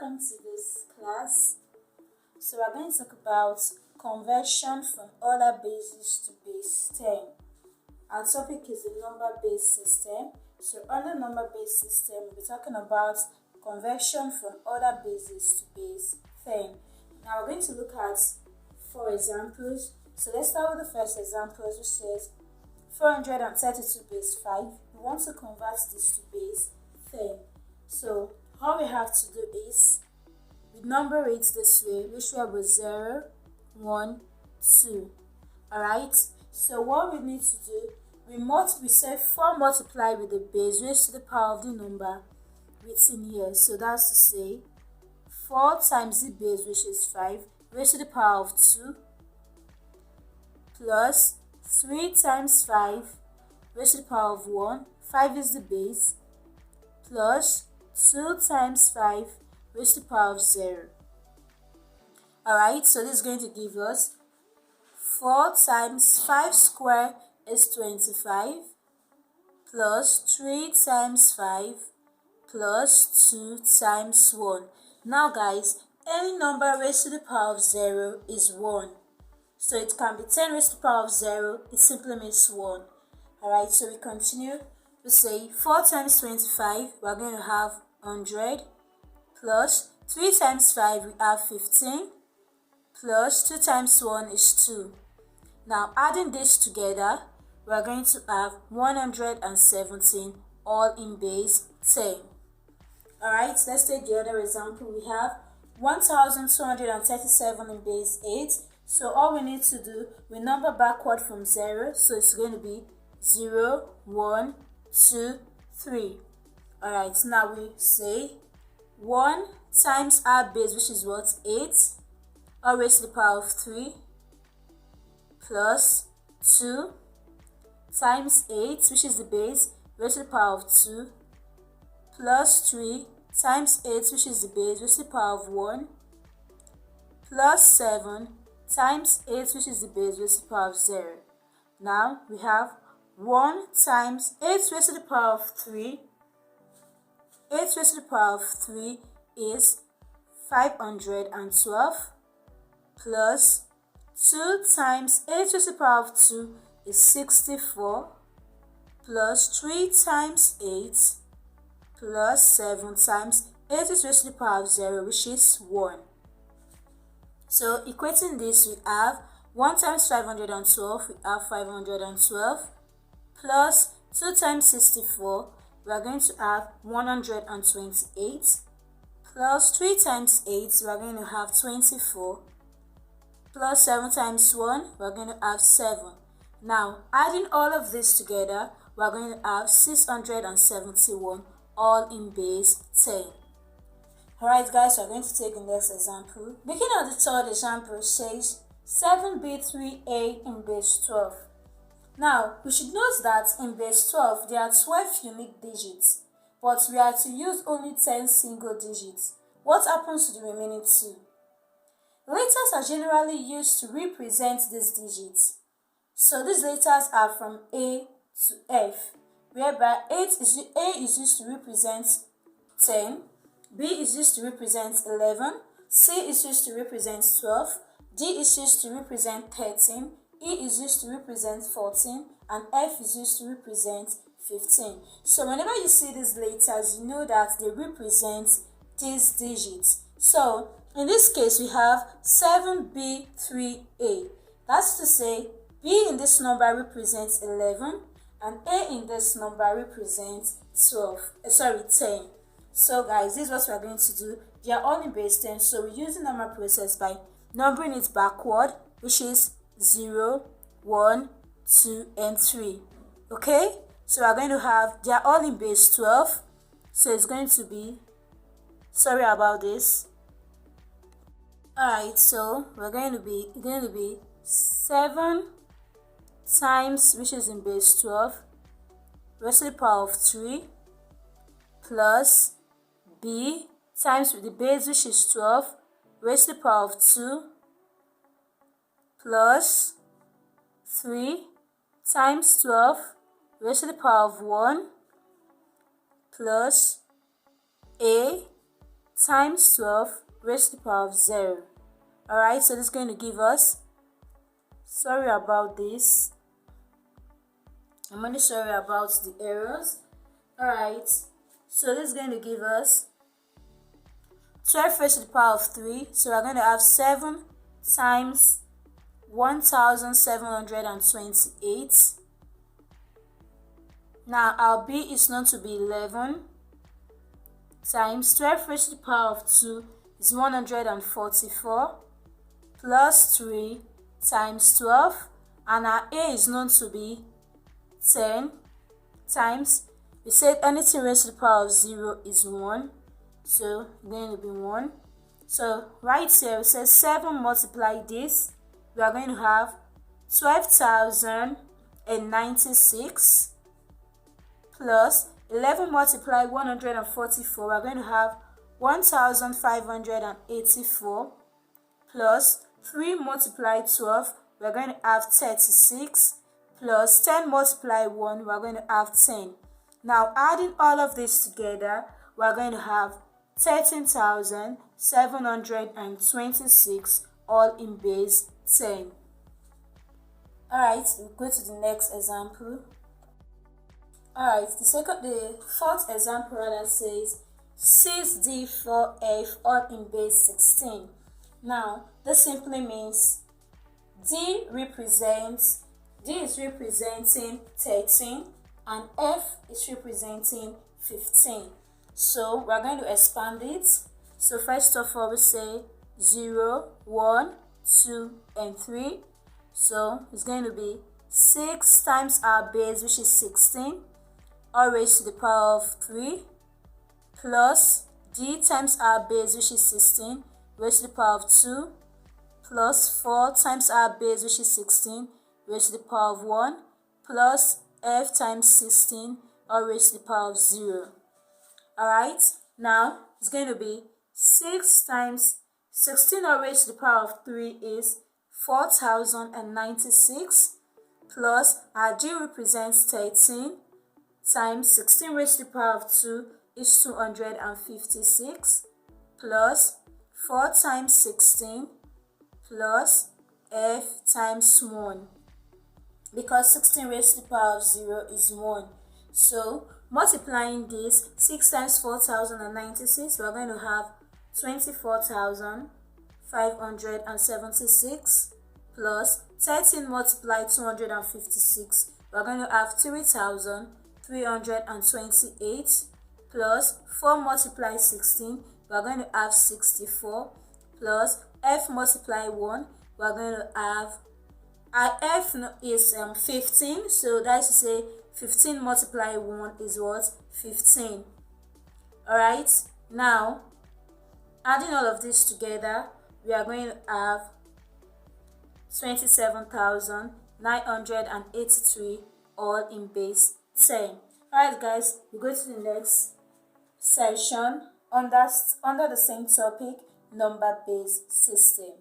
welcome to this class. So we're going to talk about conversion from order basis to base 10. Our topic is the number-based system. So under number-based system, we'll be talking about conversion from order basis to base 10. Now we're going to look at 4 examples. So let's start with the first example, which says 432 base 5. We want to convert this to base 10. So all we have to do is we number it this way, which will be 0, 1, 2. Alright, so what we need to do, we say 4 multiplied with the base raised to the power of the number written here. So that's to say 4 times the base, which is 5, raised to the power of 2, plus 3 times 5 raised to the power of 1, 5 is the base, plus 2 times 5 raised to the power of 0. Alright, so this is going to give us 4 times 5 square is 25, plus 3 times 5 plus 2 times 1. Now guys, any number raised to the power of 0 is 1. So it can be 10 raised to the power of 0, it simply means 1. Alright, so we continue. We say 4 times 25, we're going to have 100, plus 3 times 5, we have 15, plus 2 times 1 is 2. Now adding this together, we're going to have 117, all in base 10. Alright, let's take the other example. We have 1237 in base 8. So all we need to do, we number backward from 0. So it's going to be 0, 1, 2, 3. Alright, now we say 1 times our base, which is what? 8, all raised to the power of 3, plus 2 times 8, which is the base, raised to the power of 2, plus 3 times 8, which is the base, raised to the power of 1, plus 7 times 8, which is the base, raised to the power of 0. Now we have 1 times 8 raised to the power of 3. 8 raised to the power of 3 is 512, plus 2 times 8 raised to the power of 2 is 64, plus 3 times 8 plus 7 times 8 is raised to the power of 0, which is 1. So equating this, we have 1 times 512, we have 512, plus 2 times 64, we are going to have 128, plus 3 times 8, we are going to have 24, plus 7 times 1, we are going to have 7. Now, adding all of this together, we are going to have 671, all in base 10. Alright guys, we are going to take the next example. Beginning of the third example says 7b3a in base 12. Now, we should note that in base 12, there are 12 unique digits, but we are to use only 10 single digits. What happens to the remaining 2? Letters are generally used to represent these digits. So these letters are from A to F, whereby A is used to represent 10, B is used to represent 11, C is used to represent 12, D is used to represent 13, E is used to represent 14, and F is used to represent 15. So whenever you see these letters, you know that they represent these digits. So in this case, we have 7b3a. That's to say, B in this number represents 11, and A in this number represents 10. So guys, this is what we are going to do. They are all in base 10, so we use the number process by numbering it backward, which is 0, 1, 2, and 3. Okay? So we are going to have, they are all in base 12, so it's going to be, sorry about this. Alright, so we're going to be 7 times, which is in base 12, raised to the power of 3, plus b times with the base, which is 12, raised to the power of 2, plus 3 times 12 raised to the power of 1 plus a times 12 raised to the power of 0. Alright, so this is going to give us, sorry about this, I'm really sorry about the errors. Alright, so this is going to give us 12 raised to the power of 3. So we're going to have 7 times 1728. Now our b is known to be 11 times 12 raised to the power of 2 is 144 plus 3 times 12, and our a is known to be 10 times, we said anything raised to the power of 0 is 1, so it's going to be 1. So right here we say 7 multiply this, we are going to have 12,096 plus 11 multiply 144, we are going to have 1,584 plus 3 multiply 12, we are going to have 36 plus 10 multiply 1, we are going to have 10. Now adding all of this together, we are going to have 13,726 all in base 10. Alright, we'll go to the next example. Alright, the fourth example rather says 6d4f all in base 16. Now this simply means D is representing 13 and F is representing 15. So we're going to expand it. So first of all we say 0, 1, 2 and 3. So it's going to be 6 times our base, which is 16, all raised to the power of 3, plus D times our base, which is 16, raised to the power of 2, plus 4 times our base, which is 16, raised to the power of 1, plus F times 16, all raised to the power of 0. Alright, now it's going to be 6 times 16 all raised to the power of 3 is 4,096, plus our G represents 13, times 16 raised to the power of 2 is 256, plus 4 times 16, plus F times 1, because 16 raised to the power of 0 is 1. So multiplying this, 6 times 4,096, we are going to have 24,576 plus 13 multiplied 256, we are going to have 3,328 plus 4 multiplied 16, we are going to have 64 plus F multiply 1, we are going to have, our F is 15, so that is to say 15 multiply 1 is what? 15. Alright, now adding all of this together, we are going to have 27,983 all in base 10. Alright guys, we go to the next section under the same topic, number based system.